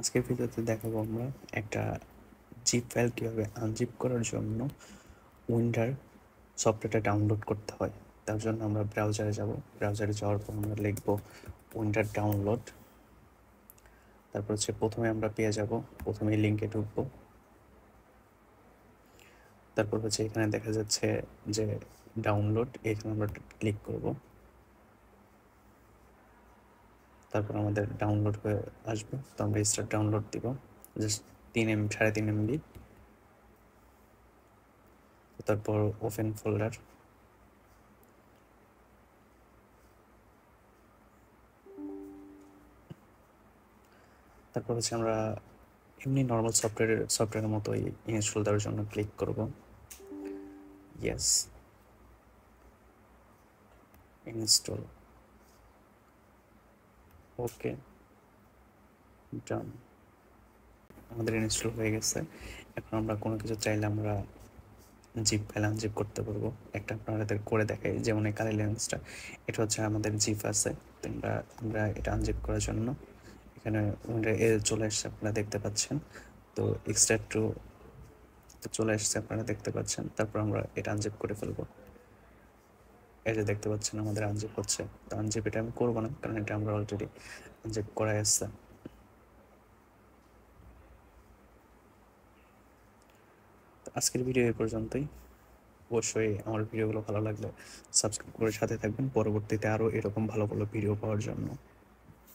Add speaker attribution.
Speaker 1: আজকের ভিডিওতে দেখাবো আমরা একটা জিপ ফাইল কীভাবে আনজিপ করার জন্য উইন্ডার সফটওয়্যারটা ডাউনলোড করতে হয়। তার জন্য আমরা ব্রাউজারে যাব। ব্রাউজারে যাওয়ার পর আমরা লিখব উইন্ডার ডাউনলোড। তারপর হচ্ছে প্রথমে আমরা পেয়ে যাব, প্রথমেই লিঙ্কে ঢুকবো। তারপর হচ্ছে এখানে দেখা যাচ্ছে যে ডাউনলোড, এখানে আমরা ক্লিক করব। তারপর আমাদের ডাউনলোড হয়ে আসবে, তো আমরা স্টার্ট ডাউনলোড দিব জাস্ট 3 MB 3.5 MB। তারপর ওপেন ফোল্ডার, তারপর হচ্ছে আমরা এমনি নর্মাল সফটওয়্যারের মতোই ইনস্টল দেওয়ার জন্য ক্লিক করব। ইয়েস, ইনস্টল, ওকে, ডান। আমাদের ইনস্টল হয়ে গেছে। এখন আমরা কোনো কিছু চাইলে আমরা জিপ ফাইল আনজিপ করতে পারবো। একটা আপনাদের করে দেখাই, যেমন এই কালি লেন্সটা, এটা হচ্ছে আমাদের জিপ আছে। তো আমরা এটা আনজিপ করার জন্য এখানে চলে এসছে, আপনারা দেখতে পাচ্ছেন। তো এক্সট্রাক্ট টু চলে এসছে, আপনারা দেখতে পাচ্ছেন। তারপর আমরা এটা আনজিপ করে ফেলবো। এই যে দেখতে পাচ্ছেন আমাদের আনজিপ হচ্ছে। তো আনজিপ এটা আমি করবো না, কারণ এটা আমরা অলরেডি আনজিপ করাই আসছে। আজকের ভিডিও এই পর্যন্তই। অবশ্যই আমার ভিডিওগুলো ভালো লাগলে সাবস্ক্রাইব করে সাথে থাকবেন, পরবর্তীতে আরও এরকম ভালো ভালো ভিডিও পাওয়ার জন্য।